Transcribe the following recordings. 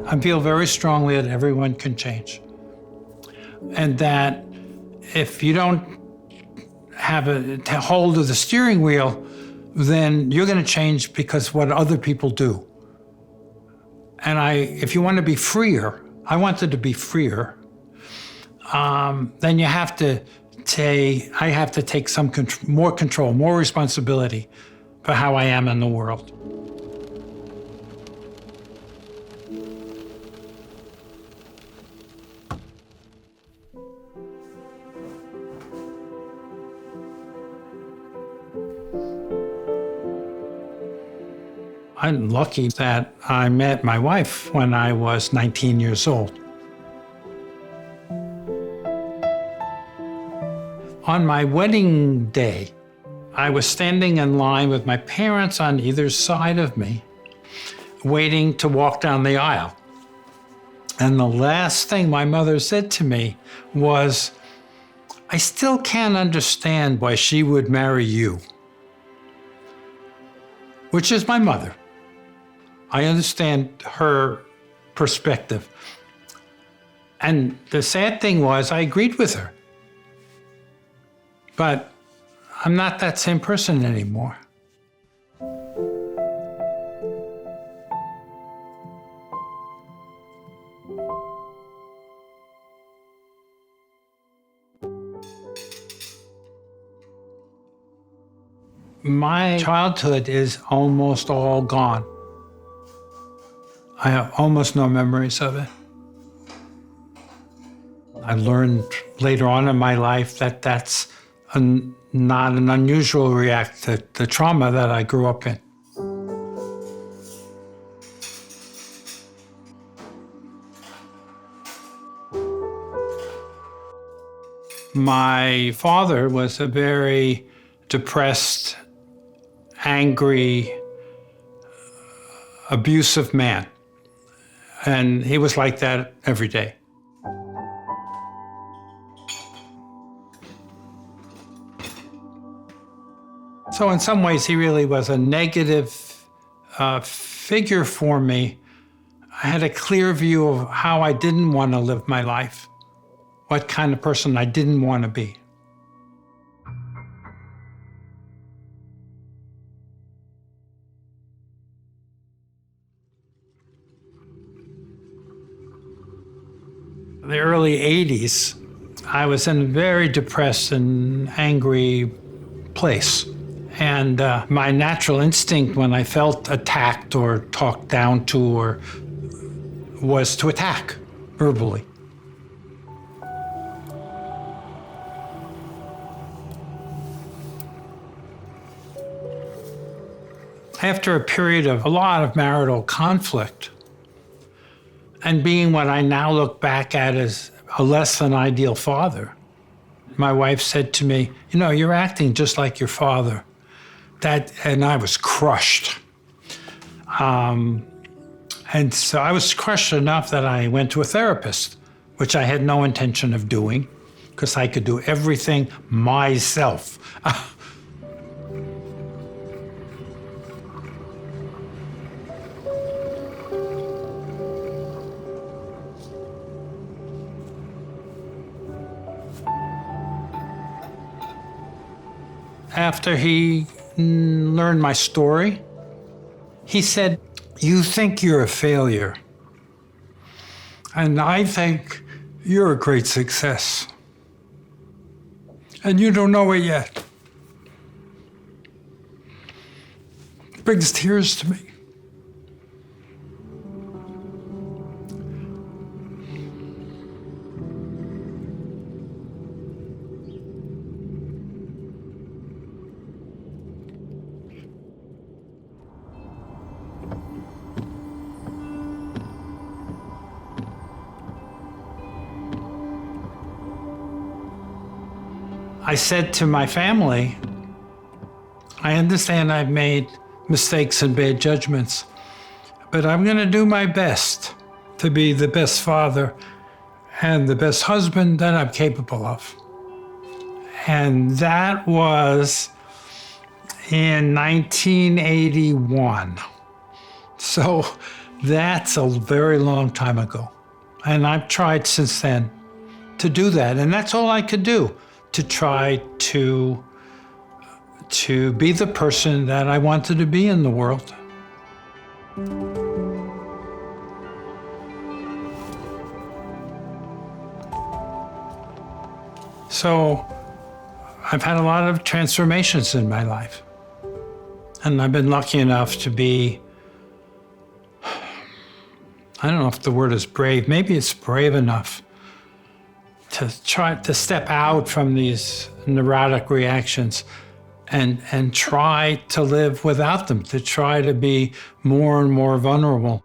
I feel very strongly that everyone can change. And that if you don't have a hold of the steering wheel, then you're going to change because what other people do. And if you want to be freer, I wanted to be freer, then you have to I have to take some more control, more responsibility for how I am in the world. I'm lucky that I met my wife when I was 19 years old. On my wedding day, I was standing in line with my parents on either side of me, waiting to walk down the aisle. And the last thing my mother said to me was, "I still can't understand why she would marry you," which is my mother. I understand her perspective. And the sad thing was, I agreed with her. But I'm not that same person anymore. My childhood is almost all gone. I have almost no memories of it. I learned later on in my life that that's not an unusual react to the trauma that I grew up in. My father was a very depressed, angry, abusive man. And he was like that every day. So in some ways, he really was a negative figure for me. I had a clear view of how I didn't want to live my life, what kind of person I didn't want to be. In the early 80s, I was in a very depressed and angry place. And my natural instinct when I felt attacked or talked down to was to attack verbally. After a period of a lot of marital conflict, and being what I now look back at as a less than ideal father, my wife said to me, "You know, you're acting just like your father." And I was crushed. And so I was crushed enough that I went to a therapist, which I had no intention of doing, because I could do everything myself. After he learned my story, he said, "You think you're a failure, and I think you're a great success, and you don't know it yet." It brings tears to me. I said to my family, "I understand I've made mistakes and bad judgments, but I'm going to do my best to be the best father and the best husband that I'm capable of." And that was in 1981. So That's a very long time ago. And I've tried since then to do that. And that's all I could do, to try to be the person that I wanted to be in the world. So I've had a lot of transformations in my life. And I've been lucky enough to be, I don't know if the word is brave, maybe it's brave enough to try to step out from these neurotic reactions and try to live without them, to try to be more and more vulnerable.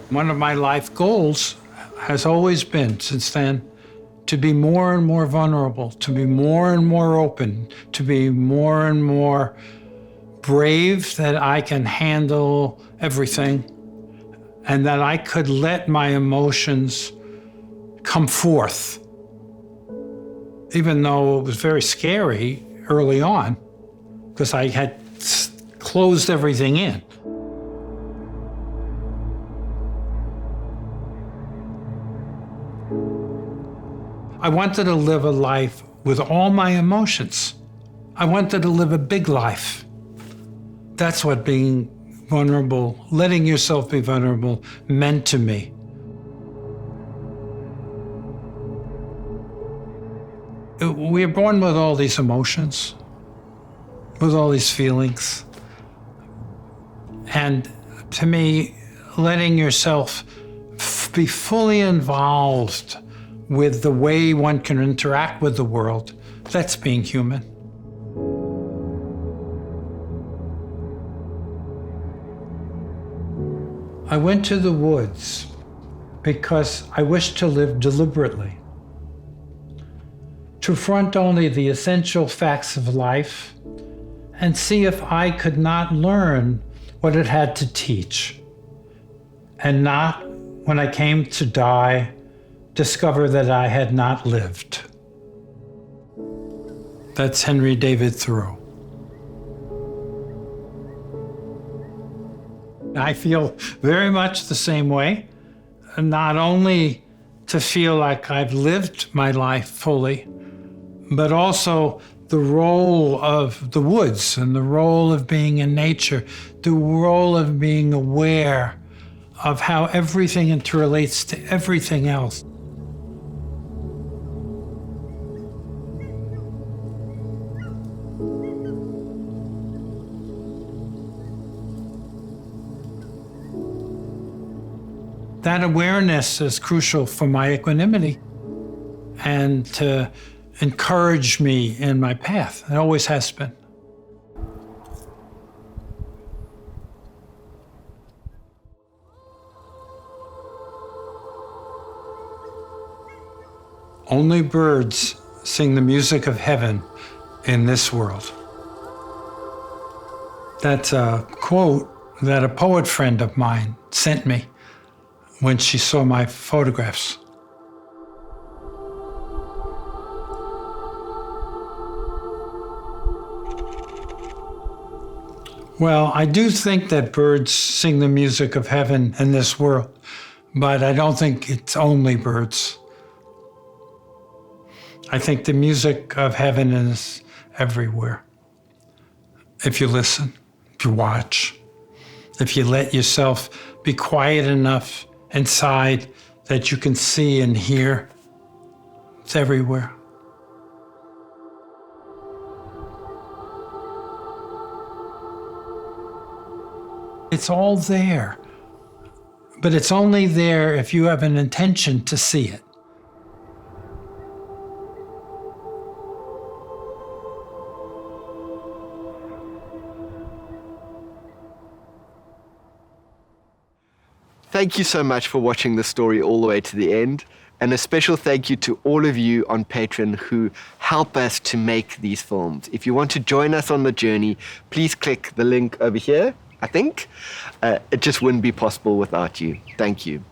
One of my life goals has always been, since then, to be more and more vulnerable, to be more and more open, to be more and more brave, that I can handle everything, and that I could let my emotions come forth. Even though it was very scary early on, because I had closed everything in. I wanted to live a life with all my emotions. I wanted to live a big life. That's what being vulnerable, letting yourself be vulnerable, meant to me. We are born with all these emotions, with all these feelings. And to me, letting yourself be fully involved with the way one can interact with the world, that's being human. I went to the woods because I wished to live deliberately, to front only the essential facts of life and see if I could not learn what it had to teach, and not, when I came to die, discover that I had not lived. That's Henry David Thoreau. I feel very much the same way, not only to feel like I've lived my life fully, but also the role of the woods and the role of being in nature, the role of being aware of how everything interrelates to everything else. That awareness is crucial for my equanimity and to encourage me in my path. It always has been. Only birds sing the music of heaven in this world. That's a quote that a poet friend of mine sent me when she saw my photographs. Well, I do think that birds sing the music of heaven in this world, but I don't think it's only birds. I think the music of heaven is everywhere. If you listen, if you watch, if you let yourself be quiet enough inside that you can see and hear, it's everywhere. It's all there, but it's only there if you have an intention to see it. Thank you so much for watching the story all the way to the end. And a special thank you to all of you on Patreon who help us to make these films. If you want to join us on the journey, please click the link over here I think. It just wouldn't be possible without you. Thank you.